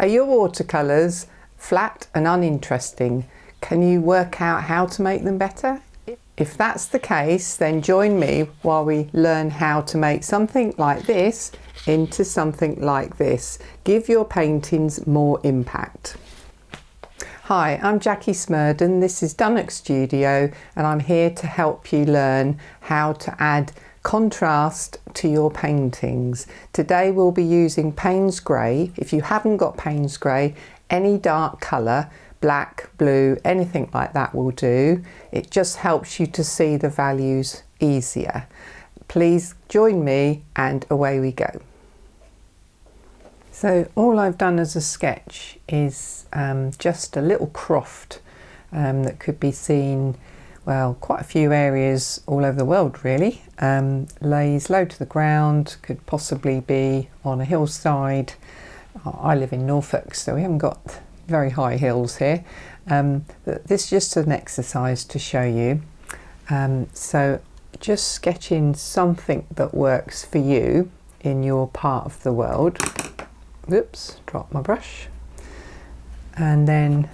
Are your watercolours flat and uninteresting? Can you work out how to make them better? If that's the case, then join me while we learn how to make something like this into something like this. Give your paintings more impact. Hi, I'm Jackie Smurden. This is Dunnock Studio and I'm here to help you learn how to add contrast to your paintings. Today we'll be using Payne's Grey. If you haven't got Payne's Grey, any dark colour, black, blue, anything like that will do. It just helps you to see the values easier. Please join me and away we go. So all I've done as a sketch is just a little croft that could be seen, well, quite a few areas all over the world really. Lays low to the ground, could possibly be on a hillside. I live in Norfolk, so we haven't got very high hills here. But this is just an exercise to show you. So just sketching something that works for you in your part of the world. Oops, dropped my brush. And then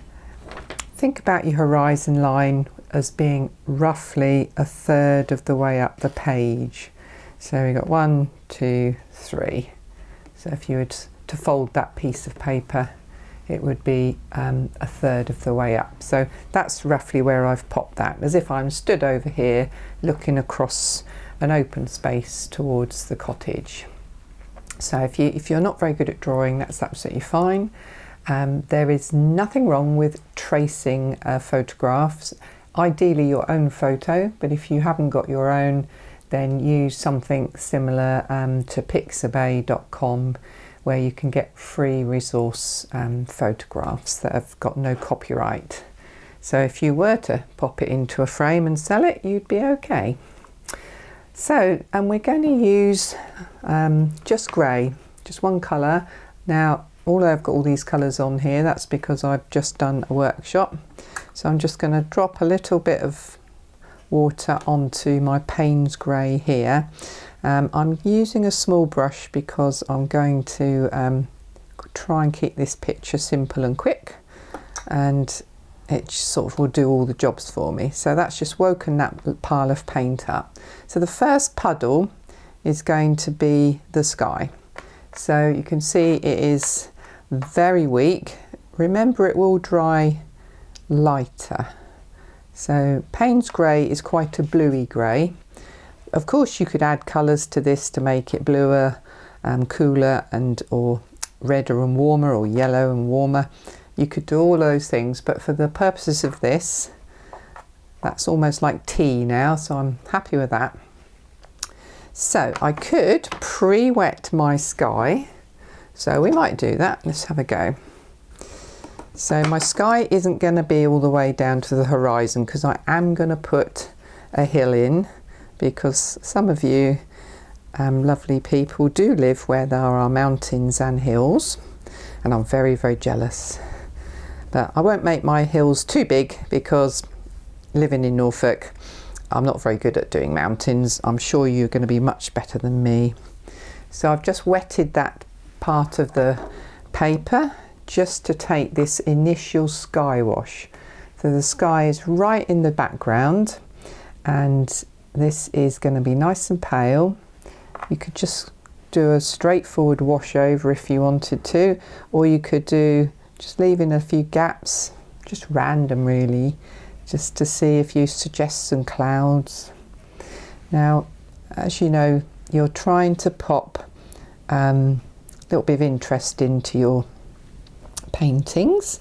think about your horizon line as being roughly a third of the way up the page. So we got 1, 2, 3. So if you were to fold that piece of paper, it would be a third of the way up. So that's roughly where I've popped that, as if I'm stood over here looking across an open space towards the cottage. So if you're not very good at drawing, that's absolutely fine. There is nothing wrong with tracing photographs, ideally your own photo, but if you haven't got your own, then use something similar to pixabay.com, where you can get free resource photographs that have got no copyright. So if you were to pop it into a frame and sell it, you'd be okay. So, and we're going to use just grey, just one colour. Now, although I've got all these colours on here, that's because I've just done a workshop. So I'm just going to drop a little bit of water onto my Payne's Grey here. I'm using a small brush because I'm going to try and keep this picture simple and quick, and it sort of will do all the jobs for me. So that's just woken that pile of paint up. So the first puddle is going to be the sky. So you can see it is very weak. Remember, it will dry lighter. So Payne's Grey is quite a bluey grey. Of course you could add colours to this to make it bluer, cooler, and or redder and warmer, or yellow and warmer. You could do all those things, but for the purposes of this, that's almost like tea now, so I'm happy with that. So I could pre-wet my sky, so we might do that. Let's have a go. So my sky isn't going to be all the way down to the horizon, because I am going to put a hill in, because some of you lovely people do live where there are mountains and hills, and I'm very, very jealous. But I won't make my hills too big, because living in Norfolk, I'm not very good at doing mountains. I'm sure you're going to be much better than me. So I've just wetted that part of the paper just to take this initial sky wash. So the sky is right in the background, and this is going to be nice and pale. You could just do a straightforward wash over if you wanted to, or you could do just leaving a few gaps, just random really, just to see if you suggest some clouds. Now, as you know, you're trying to pop a little bit of interest into your paintings.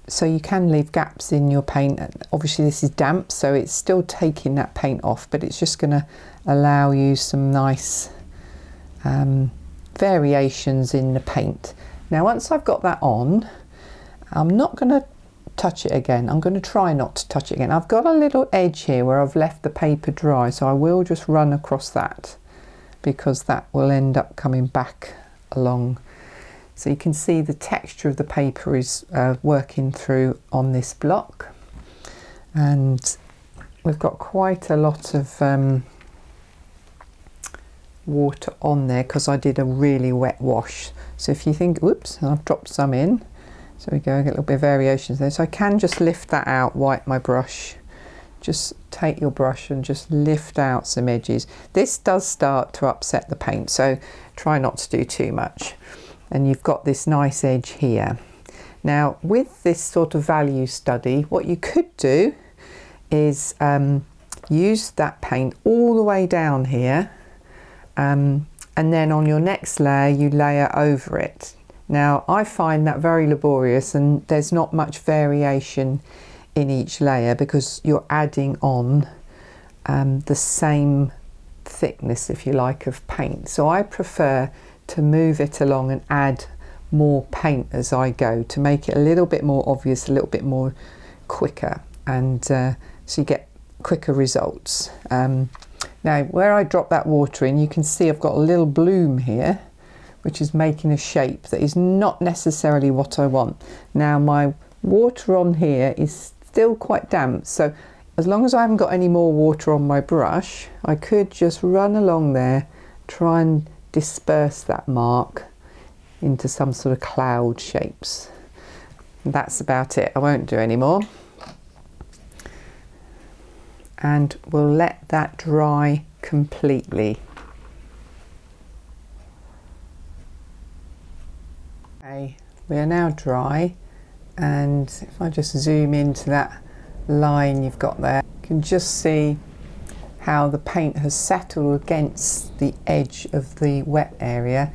So you can leave gaps in your paint. Obviously this is damp, so it's still taking that paint off, but it's just going to allow you some nice variations in the paint. Now once I've got that on, I'm not going to touch it again. I'm going to try not to touch it again. I've got a little edge here where I've left the paper dry, so I will just run across that, because that will end up coming back along. So you can see the texture of the paper is working through on this block, and we've got quite a lot of water on there because I did a really wet wash. So if you think, oops, I've dropped some in, so we go, get a little bit of variations there. So I can just lift that out, wipe my brush. Just take your brush and just lift out some edges. This does start to upset the paint, so try not to do too much. And you've got this nice edge here. Now with this sort of value study, what you could do is use that paint all the way down here, and then on your next layer you layer over it. Now I find that very laborious, and there's not much variation in each layer because you're adding on the same thickness, if you like, of paint. So I prefer to move it along and add more paint as I go to make it a little bit more obvious, a little bit more quicker, and so you get quicker results. Now where I drop that water in, you can see I've got a little bloom here which is making a shape that is not necessarily what I want. Now my water on here is still quite damp, so as long as I haven't got any more water on my brush, I could just run along there, try and disperse that mark into some sort of cloud shapes. And that's about it. I won't do any more. And we'll let that dry completely. Okay, we are now dry, and if I just zoom into that line you've got there, you can just see how the paint has settled against the edge of the wet area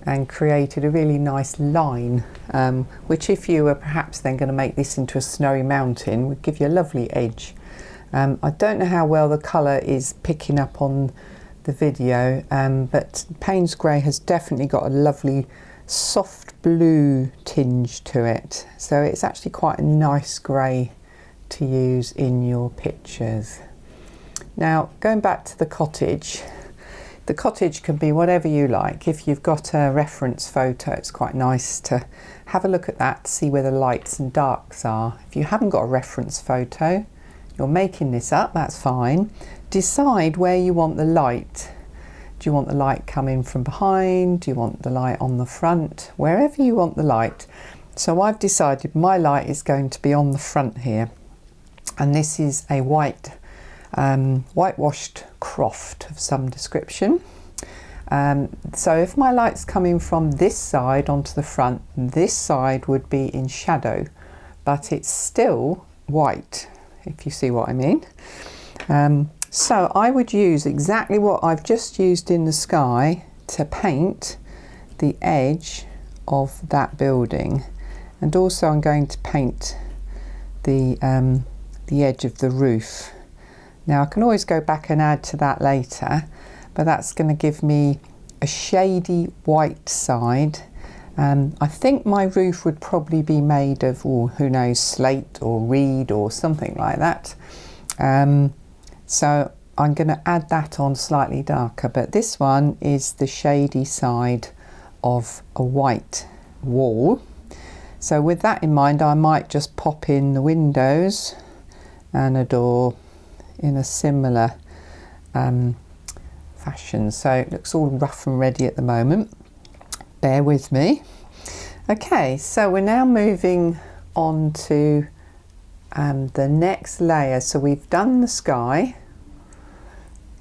and created a really nice line, which if you were perhaps then going to make this into a snowy mountain would give you a lovely edge. I don't know how well the colour is picking up on the video, but Payne's Grey has definitely got a lovely soft blue tinge to it, so it's actually quite a nice grey to use in your pictures. Now going back to the cottage can be whatever you like. If you've got a reference photo, it's quite nice to have a look at that to see where the lights and darks are. If you haven't got a reference photo, you're making this up, that's fine. Decide where you want the light. Do you want the light coming from behind? Do you want the light on the front? Wherever you want the light. So I've decided my light is going to be on the front here, and this is a whitewashed croft of some description. So if my light's coming from this side onto the front, this side would be in shadow, but it's still white, if you see what I mean. So I would use exactly what I've just used in the sky to paint the edge of that building, and also I'm going to paint the edge of the roof. Now I can always go back and add to that later, but that's going to give me a shady white side. I think my roof would probably be made of, who knows, slate or reed or something like that. So I'm going to add that on slightly darker, but this one is the shady side of a white wall. So with that in mind, I might just pop in the windows and a door in a similar fashion. So it looks all rough and ready at the moment. Bear with me. Okay, so we're now moving on to the next layer. So we've done the sky.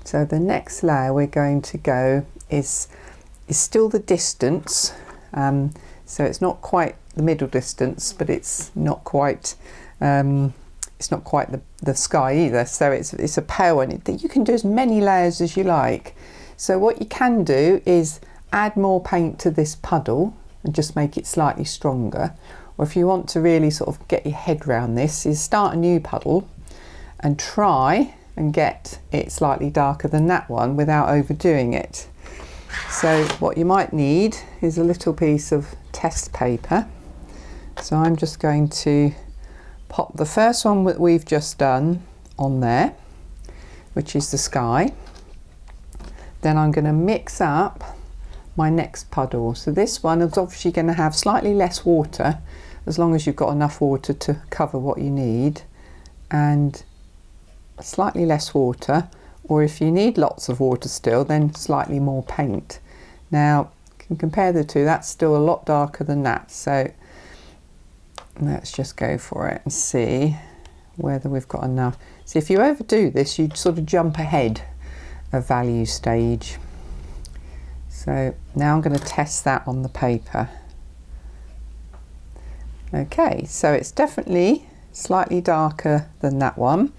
So the next layer we're going to go is still the distance. So it's not quite the middle distance, but it's not quite the sky either. So it's a pale one. You can do as many layers as you like. So what you can do is add more paint to this puddle and just make it slightly stronger. Or if you want to really sort of get your head around this, is start a new puddle and try and get it slightly darker than that one without overdoing it. So what you might need is a little piece of test paper. So I'm just going to pop the first one that we've just done on there, which is the sky. Then I'm going to mix up my next puddle. So this one is obviously going to have slightly less water, as long as you've got enough water to cover what you need, and slightly less water, or if you need lots of water still, then slightly more paint. Now, you can compare the two. That's still a lot darker than that, so let's just go for it and see whether we've got enough. See, if you overdo this, you'd sort of jump ahead of value stage. So now I'm going to test that on the paper. Okay, so it's definitely slightly darker than that one.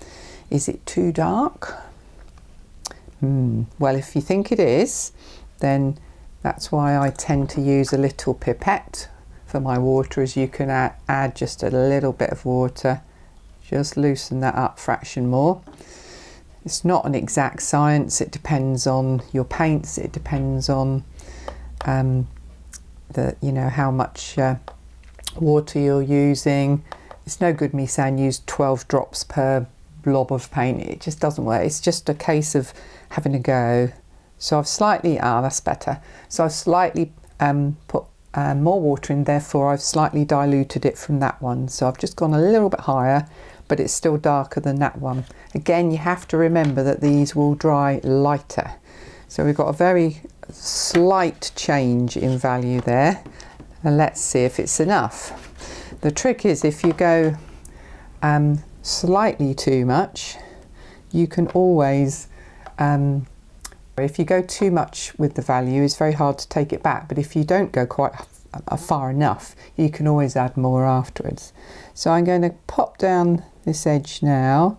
Is it too dark? Well, if you think it is, then that's why I tend to use a little pipette for my water, as you can add just a little bit of water, just loosen that up fraction more. It's not an exact science, it depends on your paints, it depends on how much water you're using. It's no good me saying use 12 drops per blob of paint, it just doesn't work. It's just a case of having a go. So I've slightly, that's better. So I've slightly put more water in, therefore I've slightly diluted it from that one. So I've just gone a little bit higher, but it's still darker than that one. Again, you have to remember that these will dry lighter. So we've got a very slight change in value there. And let's see if it's enough. The trick is, if you go slightly too much, you can always, if you go too much with the value, it's very hard to take it back. But if you don't go quite far enough, you can always add more afterwards. So I'm going to pop down this edge now.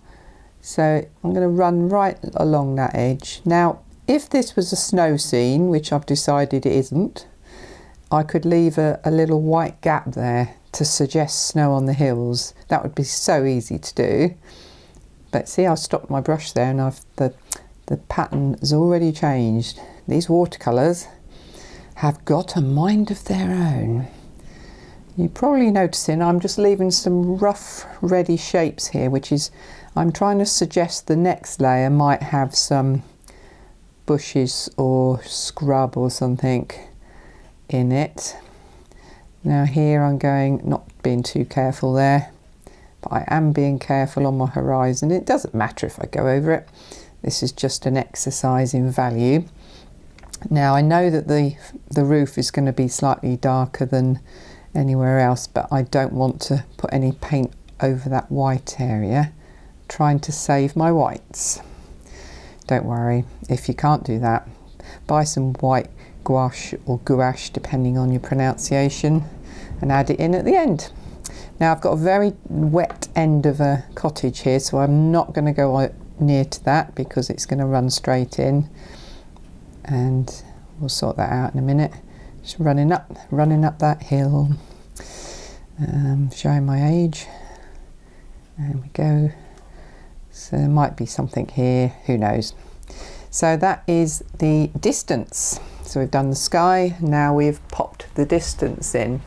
So I'm going to run right along that edge. Now, if this was a snow scene, which I've decided it isn't, I could leave a little white gap there to suggest snow on the hills. That would be so easy to do. But see, I've stopped my brush there, and the pattern has already changed. These watercolours have got a mind of their own. You're probably noticing I'm just leaving some rough, ready shapes here, which is, I'm trying to suggest the next layer might have some bushes or scrub or something in it. Now here I'm going, not being too careful there, but I am being careful on my horizon. It doesn't matter if I go over it. This is just an exercise in value. Now I know that the roof is going to be slightly darker than anywhere else, but I don't want to put any paint over that white area. I'm trying to save my whites. Don't worry, if you can't do that, buy some white gouache or gouache depending on your pronunciation, and add it in at the end. Now I've got a very wet end of a cottage here, so I'm not going to go near to that because it's going to run straight in, and we'll sort that out in a minute. Just running up that hill, showing my age. There we go. So there might be something here, who knows. So that is the distance. So we've done the sky, now we've popped the distance in.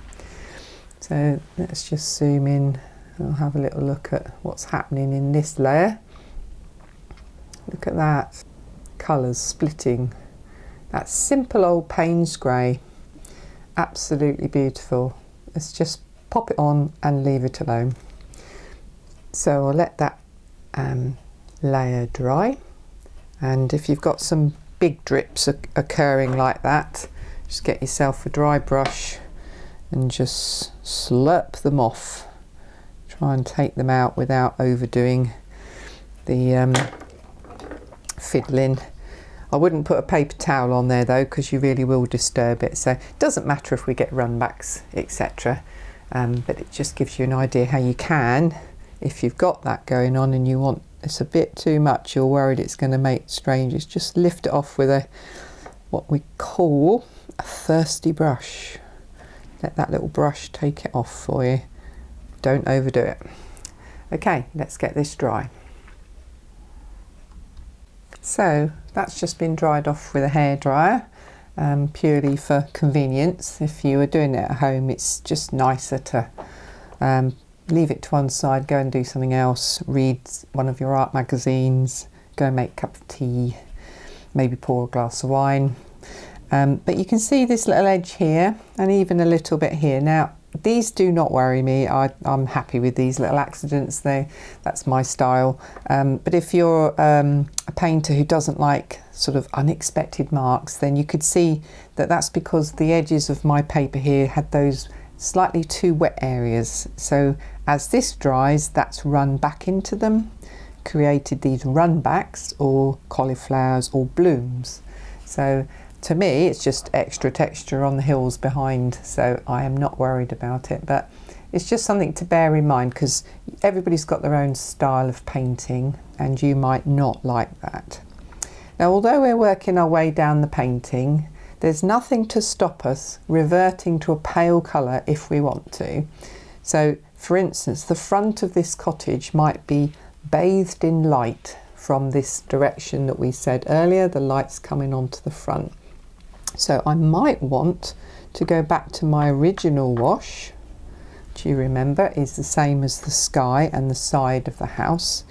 So let's just zoom in. I'll have a little look at what's happening in this layer. Look at that, colours splitting. That simple old Payne's grey, absolutely beautiful. Let's just pop it on and leave it alone. So I'll let that layer dry, and if you've got some big drips occurring like that, just get yourself a dry brush and just slurp them off. Try and take them out without overdoing the fiddling. I wouldn't put a paper towel on there though, because you really will disturb it. So it doesn't matter if we get runbacks, etc. But it just gives you an idea how you can, if you've got that going on and you want it's a bit too much, you're worried it's going to make strangers, just lift it off with what we call a thirsty brush. Let that little brush take it off for you. Don't overdo it. Okay, let's get this dry. So that's just been dried off with a hairdryer, purely for convenience. If you were doing it at home, it's just nicer to leave it to one side, go and do something else, read one of your art magazines, go and make a cup of tea, maybe pour a glass of wine. But you can see this little edge here, and even a little bit here. Now these do not worry me. I'm happy with these little accidents. That's my style. But if you're a painter who doesn't like sort of unexpected marks, then you could see that that's because the edges of my paper here had those slightly too wet areas. So as this dries, that's run back into them, created these run backs or cauliflowers or blooms. So to me, it's just extra texture on the hills behind, so I am not worried about it. But it's just something to bear in mind, because everybody's got their own style of painting and you might not like that. Now, although we're working our way down the painting, there's nothing to stop us reverting to a pale colour if we want to. So, for instance, the front of this cottage might be bathed in light from this direction that we said earlier, the light's coming onto the front. So I might want to go back to my original wash, which you remember is the same as the sky and the side of the house,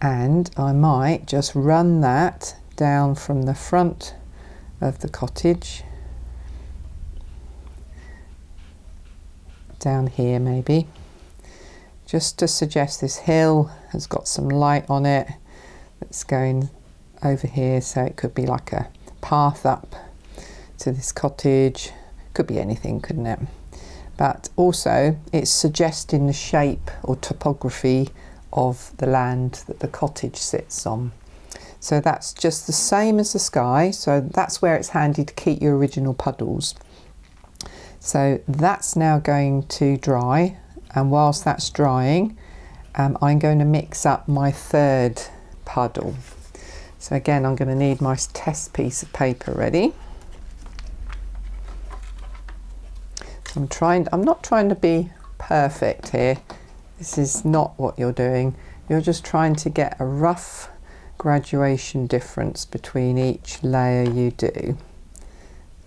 and I might just run that down from the front of the cottage down here, maybe, just to suggest this hill has got some light on it that's going over here, so it could be like a path up to this cottage. Could be anything, couldn't it? But also it's suggesting the shape or topography of the land that the cottage sits on. So that's just the same as the sky, so that's where it's handy to keep your original puddles. So that's now going to dry, and whilst that's drying, I'm going to mix up my third puddle. So again, I'm going to need my test piece of paper ready. I'm not trying to be perfect here. This is not what you're doing. You're just trying to get a rough graduation difference between each layer you do.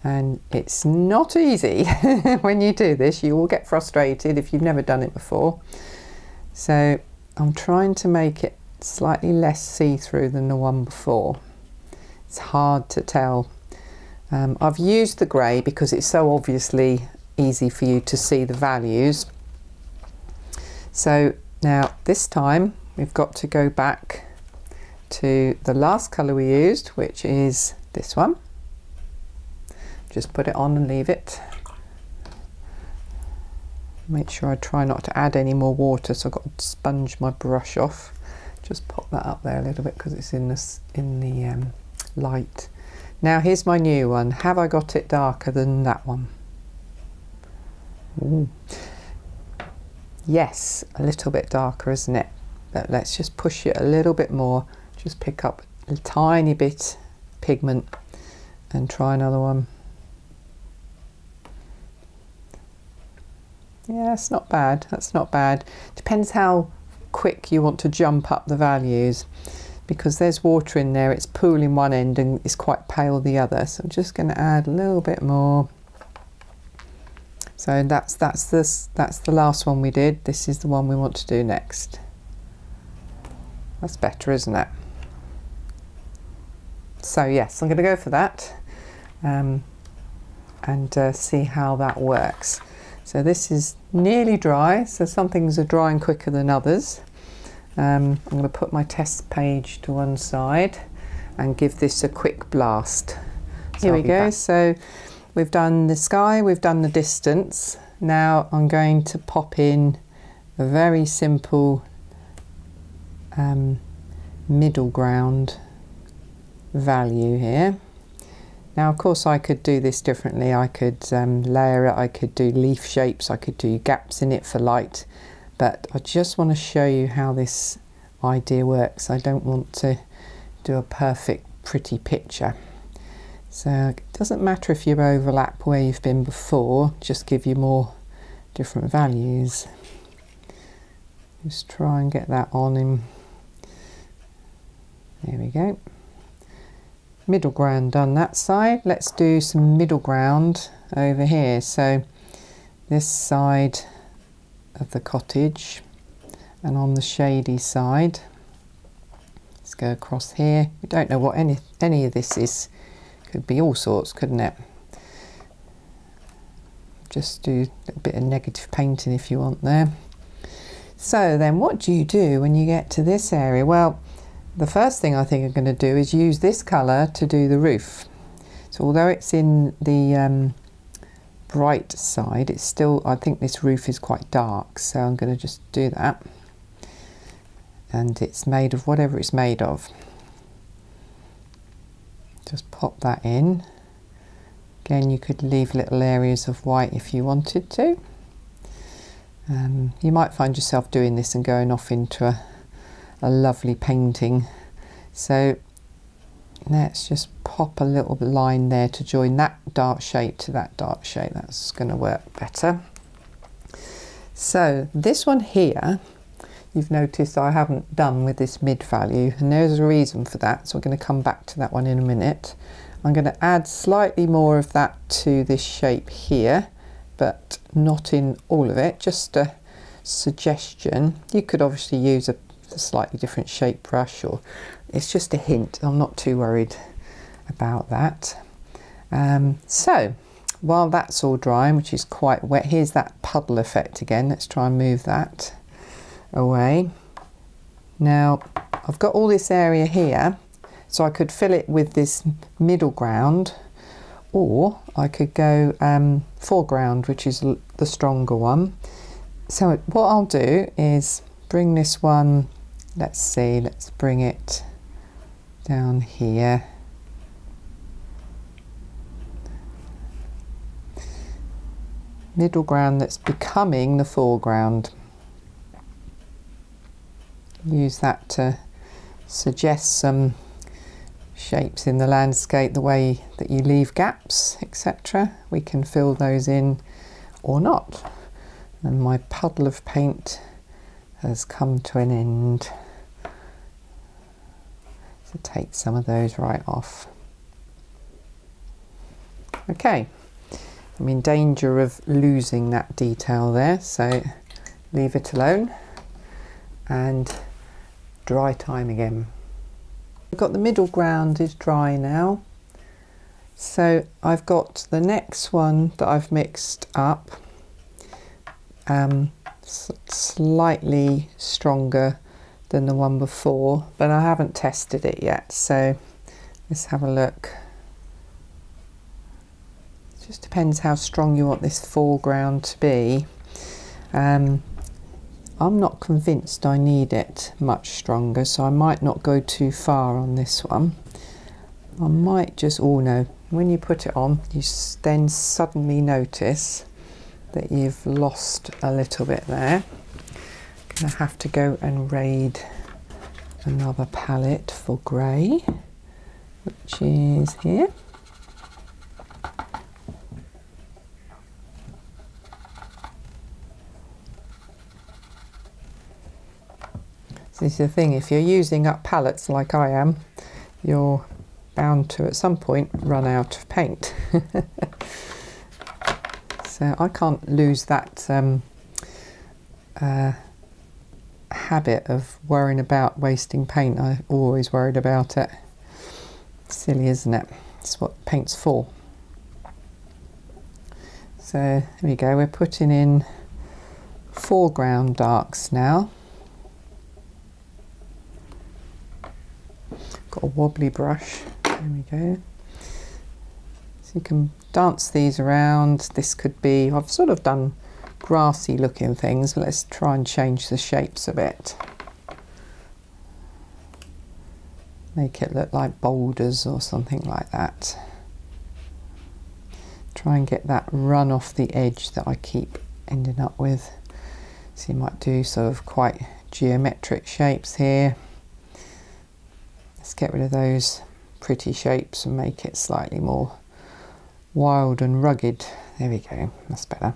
And it's not easy when you do this. You will get frustrated if you've never done it before. So I'm trying to make it slightly less see-through than the one before. It's hard to tell. I've used the grey because it's so obviously easy for you to see the values. So now this time we've got to go back to the last colour we used, which is this one. Just put it on and leave it. Make sure I try not to add any more water, so I've got to sponge my brush off. Just pop that up there a little bit because it's in the light. Now here's my new one. Have I got it darker than that one? Ooh. Yes, a little bit darker, isn't it? But let's just push it a little bit more. Just pick up a tiny bit pigment and try another one. Yeah, that's not bad. That's not bad. Depends how quick you want to jump up the values, because there's water in there. It's pooling one end and it's quite pale the other. So I'm just going to add a little bit more. So that's the last one we did. This is the one we want to do next. That's better, isn't it? So yes, I'm going to go for that and see how that works. So this is nearly dry, so some things are drying quicker than others. I'm going to put my test page to one side and give this a quick blast. Here we go. So we've done the sky, we've done the distance. Now I'm going to pop in a very simple middle ground value here. Now, of course, I could do this differently. I could layer it, I could do leaf shapes, I could do gaps in it for light, but I just want to show you how this idea works. I don't want to do a perfect, pretty picture. So it doesn't matter if you overlap where you've been before, just give you more different values. Just try and get that on in. There we go. Middle ground done that side. Let's do some middle ground over here. So this side of the cottage and on the shady side. Let's go across here. We don't know what any of this is. Could be all sorts, couldn't it? just do a bit of negative painting if you want there. So then what do you do when you get to this area? Well, the first thing I think I'm going to do is use this colour to do the roof. So although it's in the bright side, it's still, I think this roof is quite dark, so I'm going to just do that. And it's made of whatever it's made of. Just pop that in. Again, you could leave little areas of white if you wanted to. You might find yourself doing this and going off into a lovely painting. So let's just pop a little line there to join that dark shade to that dark shade. That's going to work better. So this one here, you've noticed I haven't done with this mid value, and there's a reason for that, so we're going to come back to that one in a minute. I'm going to add slightly more of that to this shape here, but not in all of it, just a suggestion. You could obviously use a slightly different shape brush, or it's just a hint. I'm not too worried about that. So while that's all drying, which is quite wet, here's that puddle effect again. Let's try and move that away. Now I've got all this area here, so I could fill it with this middle ground, or I could go foreground, which is the stronger one. So what I'll do is bring this one, let's bring it down here. Middle ground that's becoming the foreground. Use that to suggest some shapes in the landscape, the way that you leave gaps, etc. We can fill those in or not. And my puddle of paint has come to an end. So take some of those right off. Okay, I'm in danger of losing that detail there, so leave it alone and dry time again. I've got the middle ground is dry now, so I've got the next one that I've mixed up, slightly stronger than the one before, but I haven't tested it yet, so let's have a look. It just depends how strong you want this foreground to be. I'm not convinced I need it much stronger, so I might not go too far on this one. I might just, oh no, when you put it on, you then suddenly notice that you've lost a little bit there. Gonna have to go and raid another palette for grey, which is here. This is the thing, if you're using up palettes like I am, you're bound to at some point run out of paint. So I can't lose that habit of worrying about wasting paint. I always worried about it. Silly, isn't it? It's what paint's for. So there we go, we're putting in foreground darks now. Got a wobbly brush, there we go. So you can dance these around. This could be, I've sort of done grassy looking things, but let's try and change the shapes a bit. Make it look like boulders or something like that. Try and get that run off the edge that I keep ending up with. So you might do sort of quite geometric shapes here. Let's get rid of those pretty shapes and make it slightly more wild and rugged. There we go, that's better.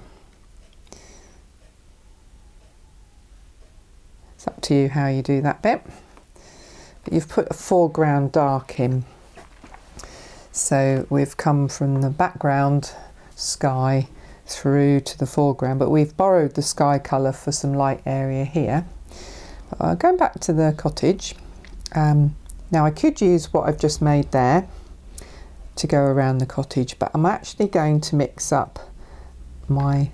It's up to you how you do that bit. But you've put a foreground dark in. So we've come from the background sky through to the foreground, but we've borrowed the sky colour for some light area here. Going back to the cottage, now I could use what I've just made there to go around the cottage, but I'm actually going to mix up my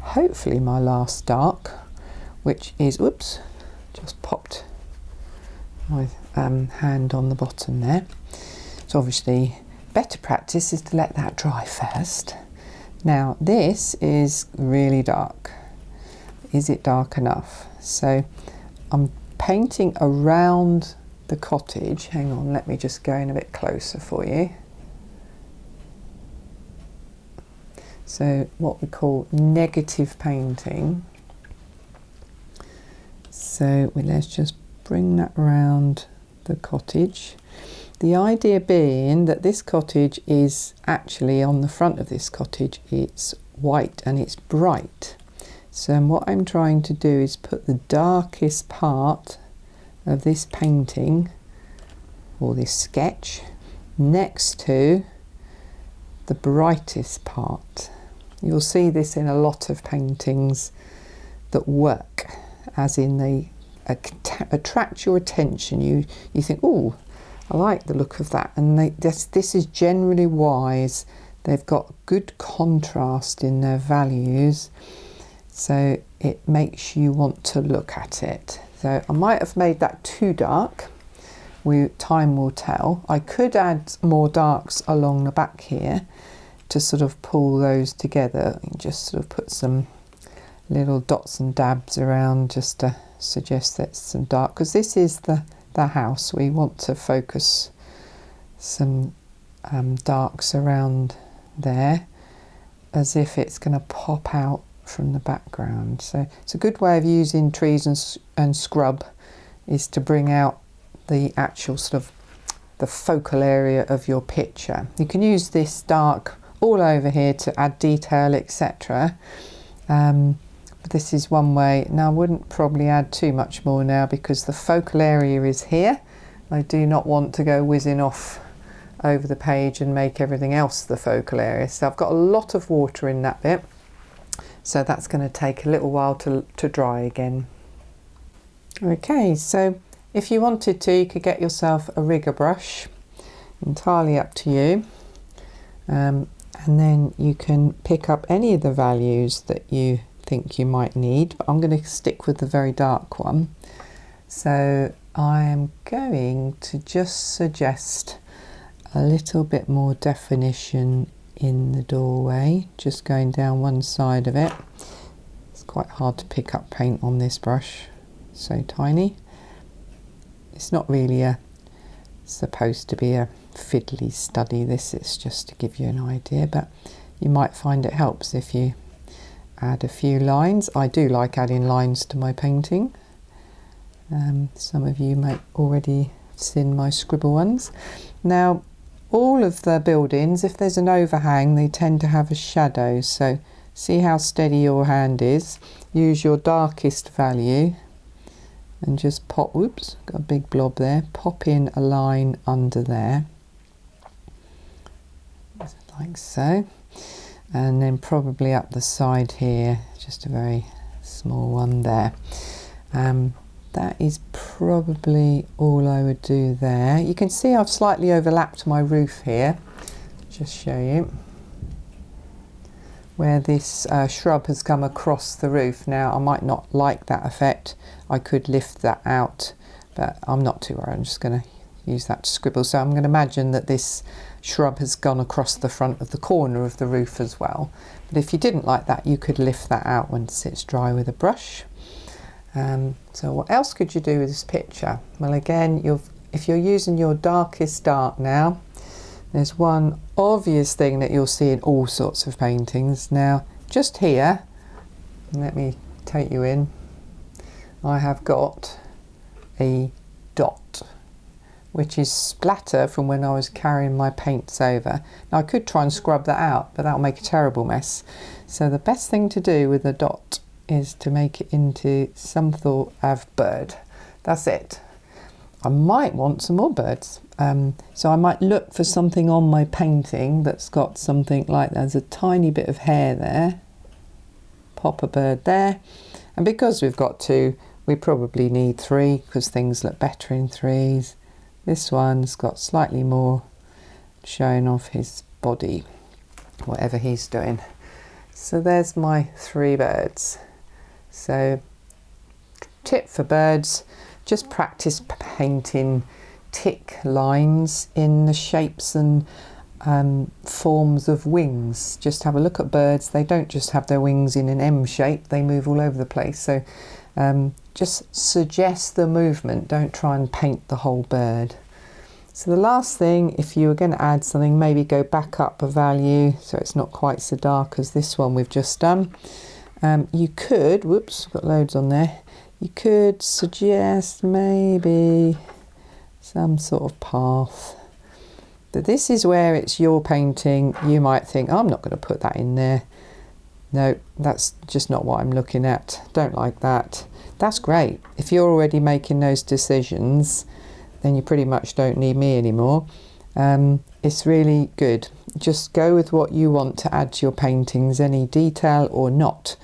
hopefully my last dark, which is, whoops, just popped my hand on the bottom there. So obviously better practice is to let that dry first. Now this is really dark. Is it dark enough? So I'm painting around the cottage. Hang on, let me just go in a bit closer for you. So what we call negative painting. So let's just bring that around the cottage. The idea being that this cottage is actually, on the front of this cottage, it's white and it's bright. So what I'm trying to do is put the darkest part of this painting or this sketch next to the brightest part. You'll see this in a lot of paintings that work, as in they attract your attention. You think, oh, I like the look of that, and this is generally wise. They've got good contrast in their values, so it makes you want to look at it. So I might have made that too dark. Time will tell. I could add more darks along the back here to sort of pull those together, and just sort of put some little dots and dabs around just to suggest that it's some dark, because this is the house. We want to focus some darks around there as if it's going to pop out from the background. So it's a good way of using trees and scrub, is to bring out the actual sort of the focal area of your picture. You can use this dark all over here to add detail, etc. But this is one way. Now I wouldn't probably add too much more now, because the focal area is here. I do not want to go whizzing off over the page and make everything else the focal area. So I've got a lot of water in that bit, so that's going to take a little while to dry again. Okay, so if you wanted to, you could get yourself a rigger brush, entirely up to you, and then you can pick up any of the values that you think you might need, but I'm going to stick with the very dark one. So I am going to just suggest a little bit more definition in the doorway, just going down one side of it. It's quite hard to pick up paint on this brush, so tiny. It's not really supposed to be a fiddly study, this. It's just to give you an idea, but you might find it helps if you add a few lines. I do like adding lines to my painting. Some of you might already have seen my scribble ones. Now all of the buildings, if there's an overhang, they tend to have a shadow, so see how steady your hand is. Use your darkest value and just pop, whoops, got a big blob there, pop in a line under there, like so, and then probably up the side here, just a very small one there. That is probably all I would do there. You can see I've slightly overlapped my roof here, just show you, where this shrub has come across the roof. Now I might not like that effect, I could lift that out, but I'm not too worried. I'm just going to use that to scribble. So I'm going to imagine that this shrub has gone across the front of the corner of the roof as well. But if you didn't like that, you could lift that out once it's dry with a brush. So what else could you do with this picture? Well, again, if you're using your darkest dark now, there's one obvious thing that you'll see in all sorts of paintings. Now, just here, let me take you in, I have got a dot, which is splatter from when I was carrying my paints over. Now I could try and scrub that out, but that'll make a terrible mess. So the best thing to do with a dot is to make it into some sort of bird. That's it. I might want some more birds. So I might look for something on my painting that's got something like, there's a tiny bit of hair there. Pop a bird there. And because we've got two, we probably need three, because things look better in threes. This one's got slightly more showing off his body. whatever he's doing. So there's my 3 birds. So tip for birds, just practice painting tick lines in the shapes and forms of wings. Just have a look at birds. They don't just have their wings in an M shape, they move all over the place. So just suggest the movement, don't try and paint the whole bird. So the last thing, if you were going to add something, maybe go back up a value so it's not quite so dark as this one we've just done. You could, whoops, got loads on there, you could suggest maybe some sort of path. But this is where it's your painting. You might think, oh, I'm not going to put that in there. No, that's just not what I'm looking at. Don't like that. That's great. If you're already making those decisions, then you pretty much don't need me anymore. It's really good. Just go with what you want to add to your paintings, any detail or not.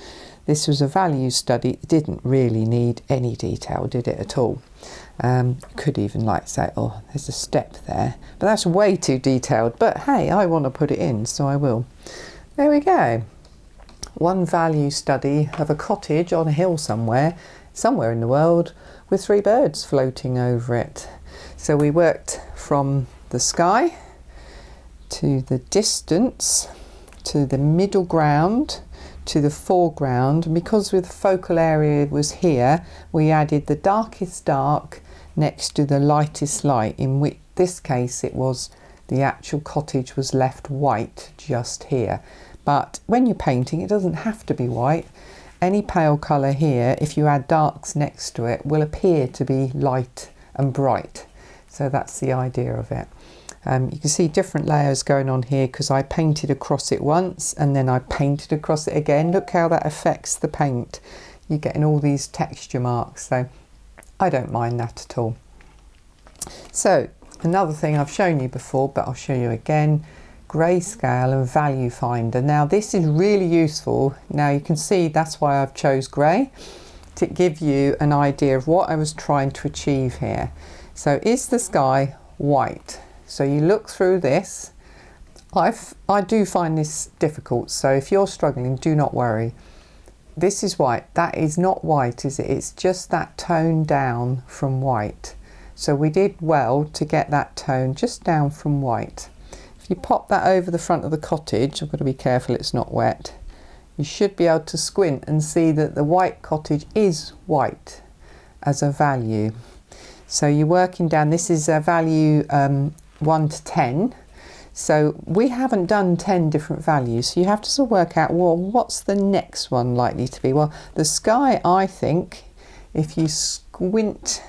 This was a value study. It didn't really need any detail, did it at all? Could even like say, oh, there's a step there, but that's way too detailed. But hey, I want to put it in, so I will. There we go. One value study of a cottage on a hill somewhere in the world with 3 birds floating over it. So we worked from the sky to the distance to the middle ground to the foreground, and because the focal area was here, we added the darkest dark next to the lightest light, in which this case it was the actual cottage was left white just here. But when you're painting, it doesn't have to be white. Any pale colour here, if you add darks next to it, will appear to be light and bright. So that's the idea of it. You can see different layers going on here because I painted across it once and then I painted across it again. Look how that affects the paint. You're getting all these texture marks, so I don't mind that at all. So another thing I've shown you before, but I'll show you again, grayscale and value finder. Now this is really useful. Now you can see that's why I've chose grey, to give you an idea of what I was trying to achieve here. So is the sky white? So you look through this. I do find this difficult, so if you're struggling, do not worry. This is white. That is not white, is it? It's just that tone down from white. So we did well to get that tone just down from white. If you pop that over the front of the cottage, I've got to be careful it's not wet, you should be able to squint and see that the white cottage is white as a value. So you're working down, this is a value 1 to 10. So we haven't done 10 different values. So you have to sort of work out, well, what's the next one likely to be? Well, the sky, I think, if you squint,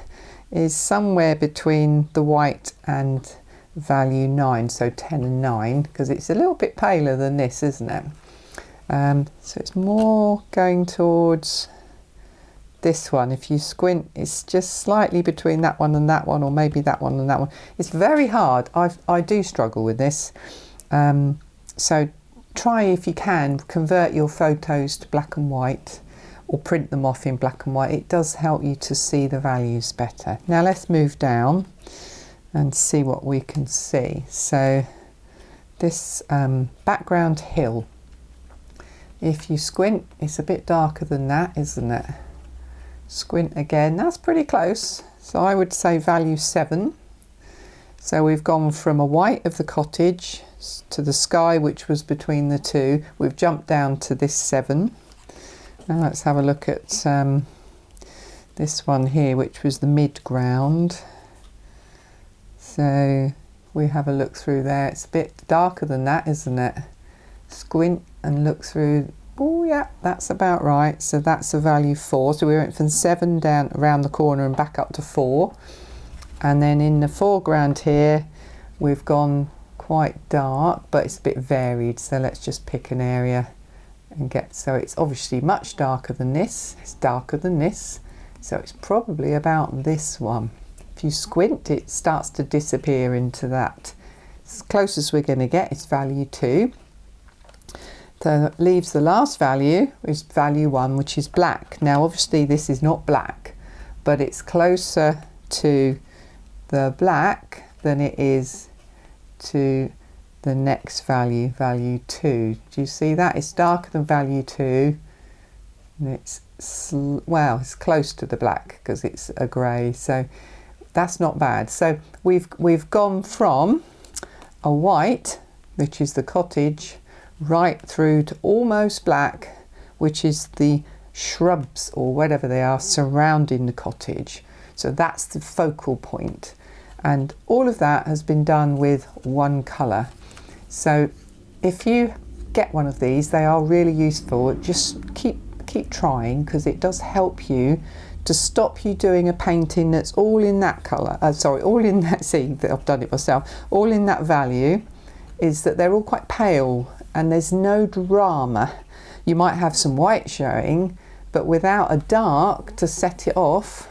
is somewhere between the white and value 9, so 10 and 9, because it's a little bit paler than this, isn't it? So it's more going towards this one. If you squint, it's just slightly between that one and that one, or maybe that one and that one. It's very hard. I do struggle with this. So try, if you can, convert your photos to black and white or print them off in black and white. It does help you to see the values better. Now let's move down and see what we can see. So this background hill, if you squint, it's a bit darker than that, isn't it? Squint again, that's pretty close. So I would say value 7. So we've gone from a white of the cottage to the sky, which was between the two. We've jumped down to this 7. Now let's have a look at this one here, which was the mid-ground. So we have a look through there. It's a bit darker than that, isn't it? Squint and look through. Oh yeah, that's about right. So that's a value 4. So we went from 7 down around the corner and back up to 4. And then in the foreground here, we've gone quite dark, but it's a bit varied. So let's just pick an area and get, so it's obviously much darker than this. It's darker than this. So it's probably about this one. If you squint, it starts to disappear into that. As close as we're going to get is value 2. So that leaves the last value, is value 1, which is black. Now obviously this is not black, but it's closer to the black than it is to the next value, value 2. Do you see that? It's darker than value 2. And it's, well, it's close to the black because it's a grey, so that's not bad. So we've gone from a white, which is the cottage, right through to almost black, which is the shrubs or whatever they are surrounding the cottage. So that's the focal point. And all of that has been done with one colour. So if you get one of these, they are really useful. Just keep trying, because it does help you to stop you doing a painting that's all in that colour. All in that, see, I've done it myself, all in that value, is that they're all quite pale and there's no drama. You might have some white showing, but without a dark to set it off,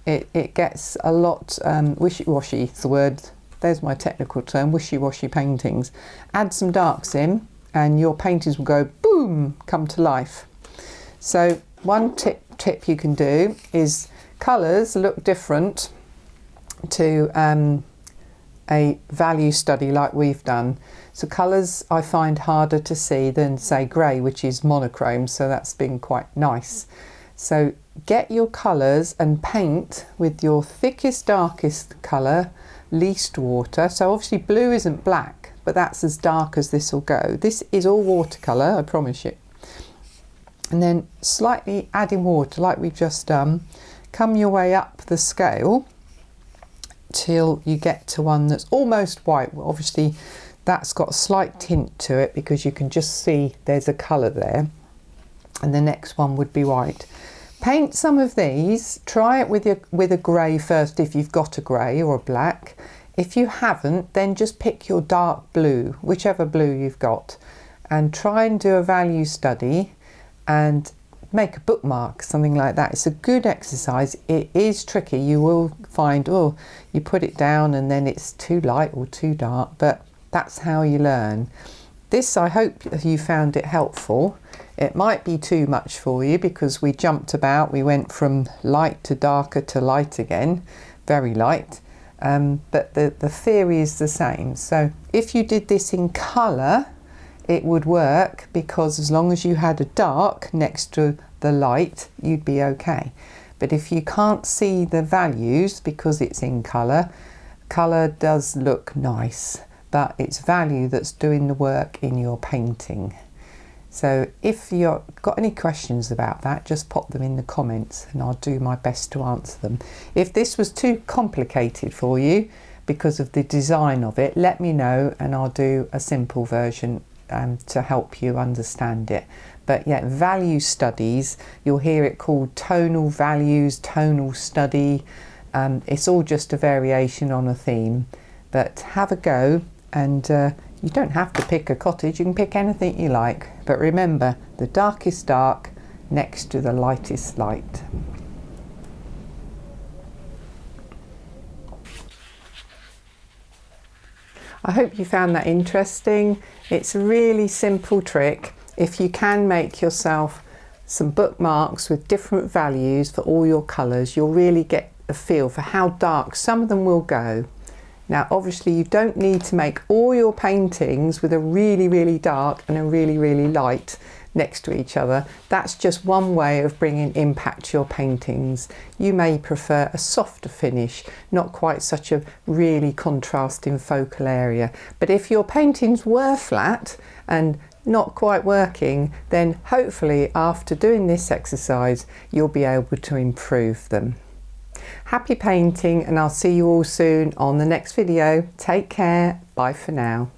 it gets a lot wishy-washy, is the word. There's my technical term, wishy-washy paintings. Add some darks in and your paintings will go boom, come to life. So one tip you can do is colours look different to a value study like we've done. So colours I find harder to see than, say, grey, which is monochrome, so that's been quite nice. So get your colours and paint with your thickest, darkest colour, least water. So obviously blue isn't black, but that's as dark as this will go. This is all watercolour, I promise you. And then slightly adding water like we've just done, come your way up the scale till you get to one that's almost white. Well, obviously that's got a slight tint to it because you can just see there's a colour there, and the next one would be white. Paint some of these, try it with a grey first if you've got a grey or a black. If you haven't, then just pick your dark blue, whichever blue you've got, and try and do a value study and make a bookmark, something like that. It's a good exercise. It is tricky. You will find, oh, you put it down and then it's too light or too dark, but that's how you learn. This, I hope you found it helpful. It might be too much for you because we jumped about. We went from light to darker to light again, very light. But the theory is the same. So if you did this in colour, it would work, because as long as you had a dark next to the light, you'd be okay. But if you can't see the values because it's in colour, colour does look nice, but it's value that's doing the work in your painting. So if you've got any questions about that, just pop them in the comments and I'll do my best to answer them. If this was too complicated for you because of the design of it, let me know and I'll do a simple version to help you understand it. But yeah, value studies, you'll hear it called tonal values, tonal study. It's all just a variation on a theme, but have a go. And you don't have to pick a cottage, you can pick anything you like. But remember, the darkest dark next to the lightest light. I hope you found that interesting. It's a really simple trick. If you can make yourself some bookmarks with different values for all your colours, you'll really get a feel for how dark some of them will go. Now obviously you don't need to make all your paintings with a really, really dark and a really, really light next to each other. That's just one way of bringing impact to your paintings. You may prefer a softer finish, not quite such a really contrasting focal area. But if your paintings were flat and not quite working, then hopefully after doing this exercise you'll be able to improve them. Happy painting, and I'll see you all soon on the next video. Take care, bye for now.